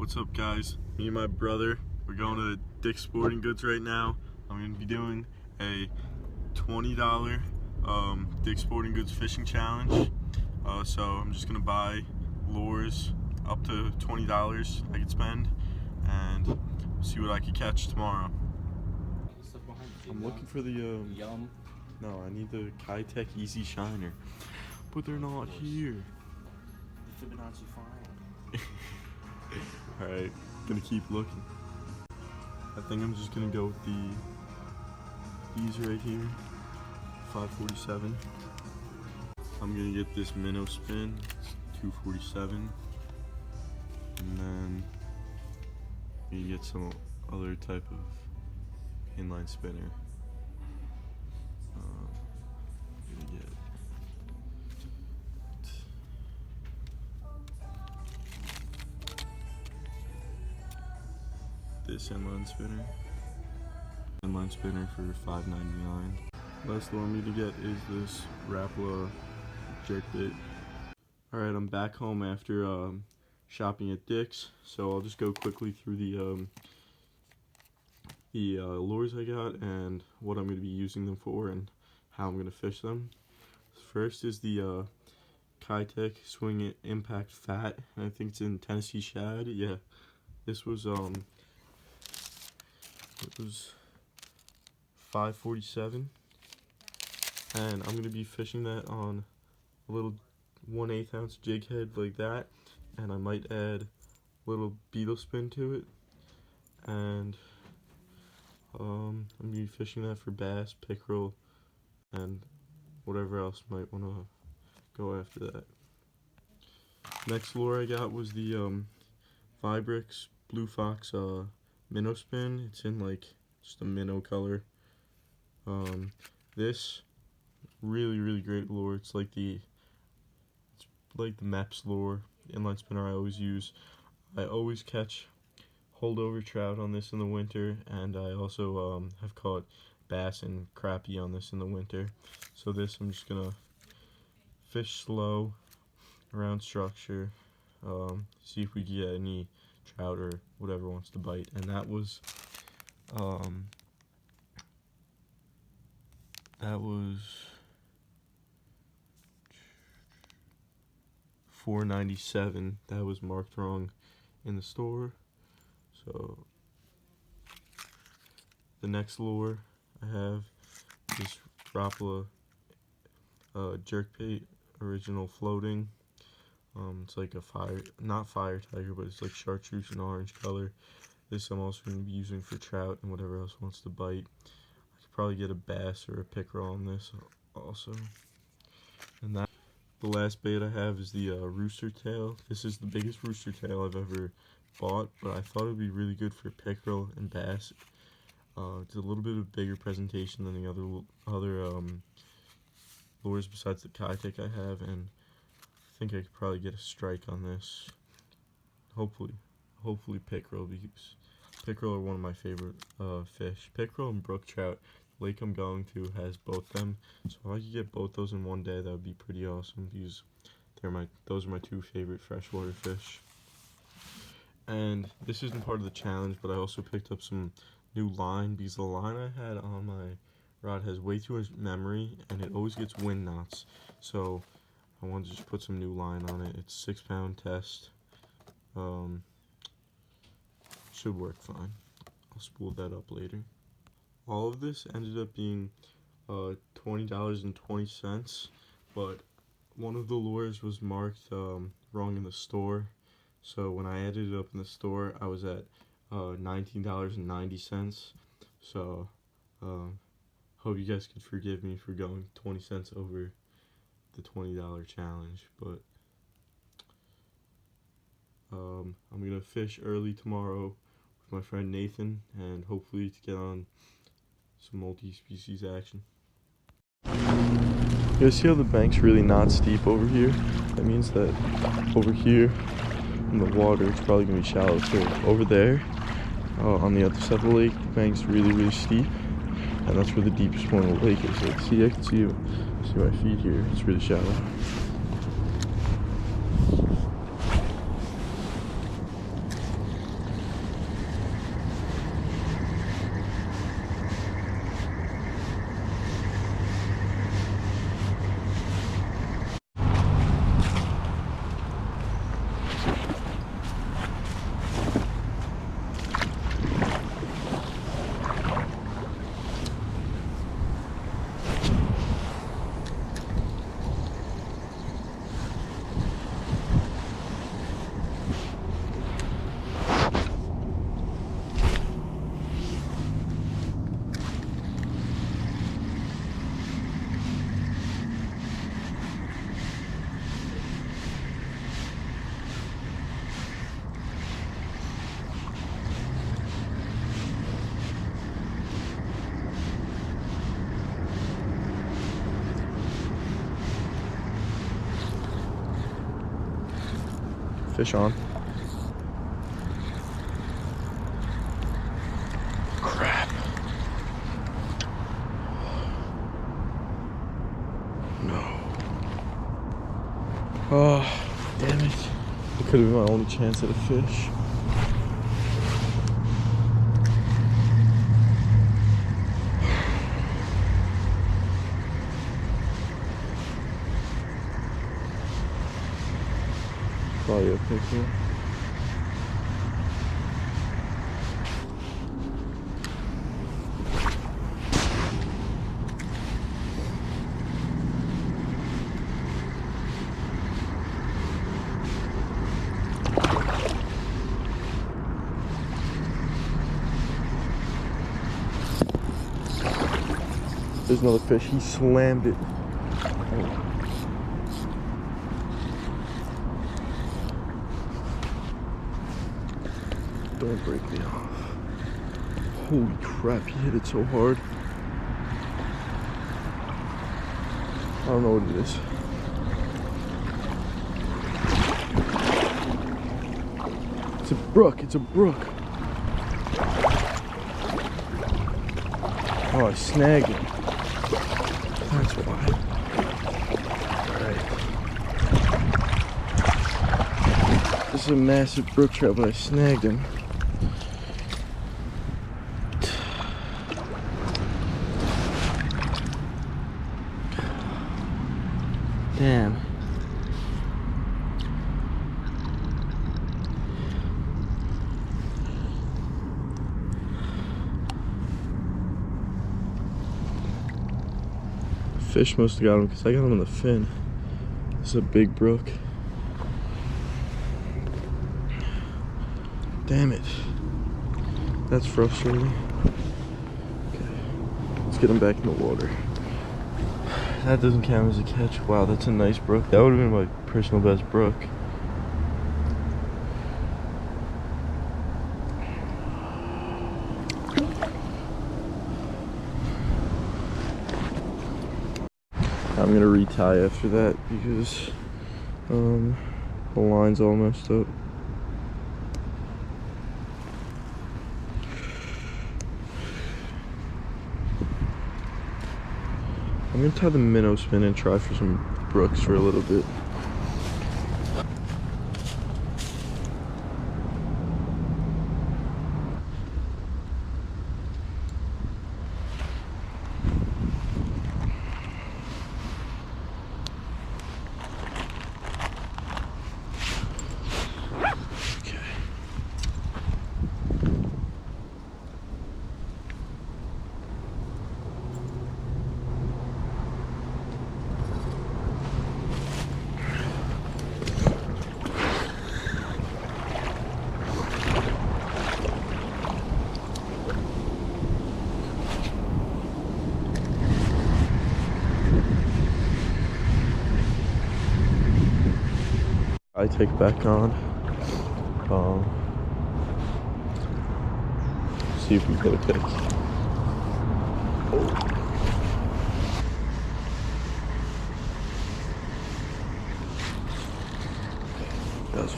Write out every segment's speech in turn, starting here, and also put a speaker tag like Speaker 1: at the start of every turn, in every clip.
Speaker 1: What's up, guys? Me and my brother, we're going to Dick's Sporting Goods right now. I'm going to be doing a $20 Dick's Sporting Goods fishing challenge. So I'm just going to buy lures up to $20 I could spend and see what I could catch tomorrow. I'm looking for the
Speaker 2: Yum.
Speaker 1: No, I need the Keitech Easy Shiner, but they're not here.
Speaker 2: The Fibonacci file.
Speaker 1: Alright, gonna keep looking. I think I'm just gonna go with these right here, 547. I'm gonna get this minnow spin, 247, and then you get some other type of inline spinner. Gonna get this inline spinner for $5.99. Last lure I'm gonna get is this Rapala jerkbait. Alright, I'm back home after shopping at Dick's, so I'll just go quickly through the lures I got and what I'm going to be using them for and how I'm going to fish them. First is the Keitech Swing Impact Fat, and I think it's in Tennessee Shad. Yeah, this was it was $5.47, and I'm going to be fishing that on a little 1/8 ounce jig head like that, and I might add a little beetle spin to it, and I'm going to be fishing that for bass, pickerel, and whatever else might want to go after that. Next lure I got was the Vibrix Blue Fox minnow spin. It's in like just a minnow color. This really great lure. It's like the Mepps lure, inline spinner I always use. I always catch holdover trout on this in the winter, and I also have caught bass and crappie on this in the winter. So this, I'm just gonna fish slow around structure, see if we get any trout or whatever wants to bite. And that was $4.97. That was marked wrong in the store. So the next lure I have is Rapala jerkbait original floating. It's like a not fire tiger, but it's like chartreuse and orange color. This I'm also going to be using for trout and whatever else wants to bite. I could probably get a bass or a pickerel on this also. And that the last bait I have is the rooster tail. This is the biggest rooster tail I've ever bought, but I thought it would be really good for pickerel and bass. It's a little bit of bigger presentation than the other lures besides the Keitech I have, and I think I could probably get a strike on this. Hopefully pickerel, because pickerel are one of my favorite fish. Pickerel and brook trout. The lake I'm going to has both them, so if I could get both those in one day, that would be pretty awesome, because those are my two favorite freshwater fish. And this isn't part of the challenge, but I also picked up some new line, because the line I had on my rod has way too much memory and it always gets wind knots. So I wanted to just put some new line on it. It's 6 pound test. Should work fine. I'll spool that up later. All of this ended up being $20.20, but one of the lures was marked wrong in the store. So when I added it up in the store, I was at $19.90. So hope you guys could forgive me for going 20 cents over the $20 challenge. But I'm gonna fish early tomorrow with my friend Nathan, and hopefully to get on some multi-species action. You guys see how the bank's really not steep over here? That means that over here in the water, it's probably gonna be shallow too. Over there, on the other side of the lake, the bank's really steep, and that's where the deepest point of the lake is. Like, see, I can see my feet here. It's really shallow. Fish on. Crap. No. Oh, damn it. It could have been my only chance at a fish. Probably a picture. There's another fish. He slammed it. Don't break me off. Holy crap, he hit it so hard. I don't know what it is. It's a brook, it's a brook. Oh, I snagged it. That's why. Alright. This is a massive brook trout, but I snagged him. Damn. Fish must have got him because I got him on the fin. This is a big brook. Damn it. That's frustrating. Okay. Let's get him back in the water. That doesn't count as a catch. Wow, that's a nice brook. That would have been my personal best brook. I'm gonna retie after that because the line's all messed up. I'm gonna tie the minnow spin and try for some brooks for a little bit. I take it back on. See if we can get a pick. Oh. That's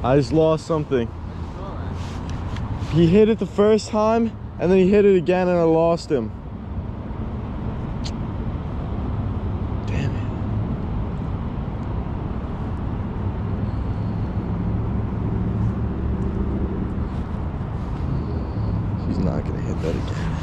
Speaker 1: I just lost something. He hit it the first time, and then he hit it again, and I lost him. Damn it. He's not gonna hit that again.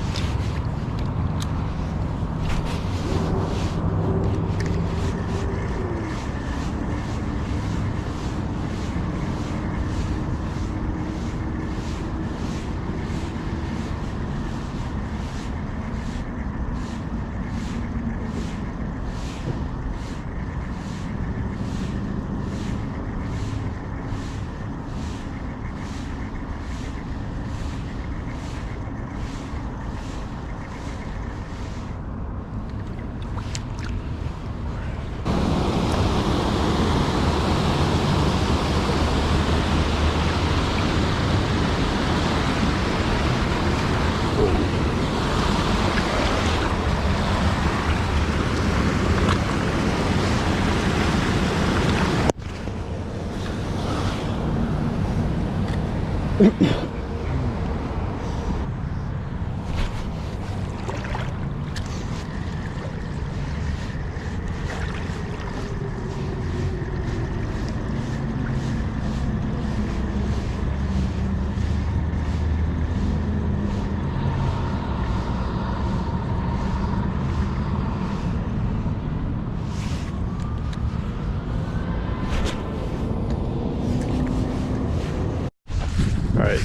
Speaker 1: Alright,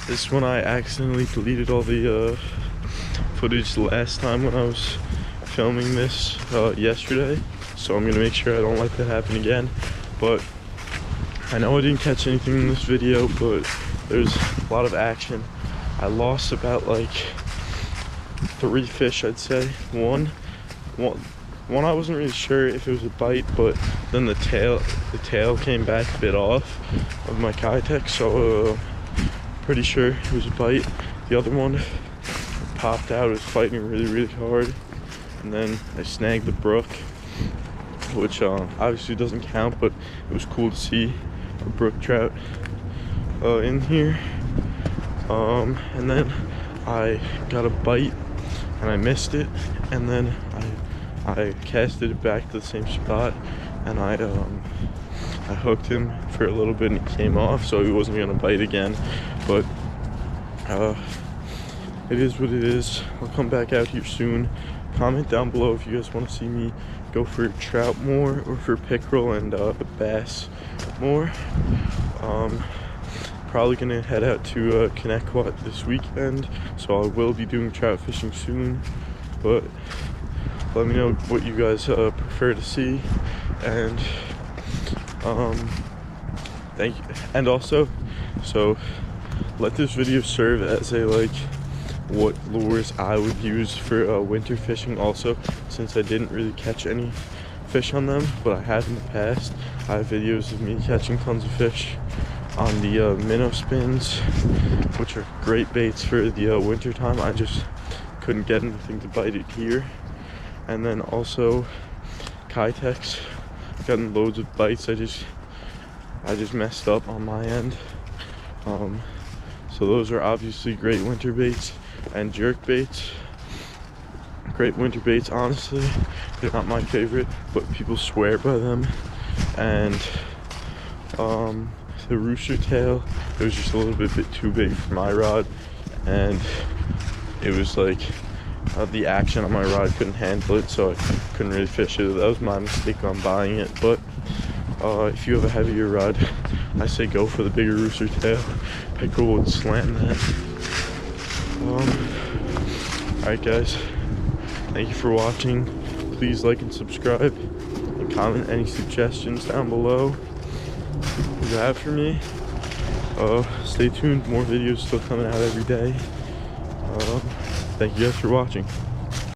Speaker 1: this is when I accidentally deleted all the footage last time when I was filming this yesterday, so I'm gonna make sure I don't let that happen again. But I know I didn't catch anything in this video, but there's a lot of action. I lost about like 3 fish, I'd say. One I wasn't really sure if it was a bite, but then the tail came back a bit off of my Keitech, so pretty sure it was a bite. The other one popped out, it was fighting really hard, and then I snagged the brook, which obviously doesn't count, but it was cool to see a brook trout in here. And then I got a bite and I missed it, and then I casted it back to the same spot, and I hooked him for a little bit and he came off, so he wasn't gonna bite again. But it is what it is. I'll come back out here soon. Comment down below if you guys want to see me go for trout more or for pickerel and bass more. Probably gonna head out to Connecticut this weekend, so I will be doing trout fishing soon. But let me know what you guys prefer to see, and thank you. And also, so let this video serve as a like what lures I would use for winter fishing also, since I didn't really catch any fish on them, but I have in the past. I have videos of me catching tons of fish on the minnow spins, which are great baits for the winter time. I just couldn't get anything to bite it here. And then also Keitechs, gotten loads of bites. I just messed up on my end. So those are obviously great winter baits. And jerk baits, great winter baits. Honestly, they're not my favorite, but people swear by them. And the rooster tail, it was just a little bit too big for my rod, and it was like the action on my rod couldn't handle it, so I couldn't really fish it. That was my mistake on buying it. But if you have a heavier rod, I say go for the bigger rooster tail. Pickerel would slam that. Alright guys, thank you for watching. Please like and subscribe, and comment any suggestions down below you have for me. Stay tuned, more videos still coming out every day. Thank you guys for watching.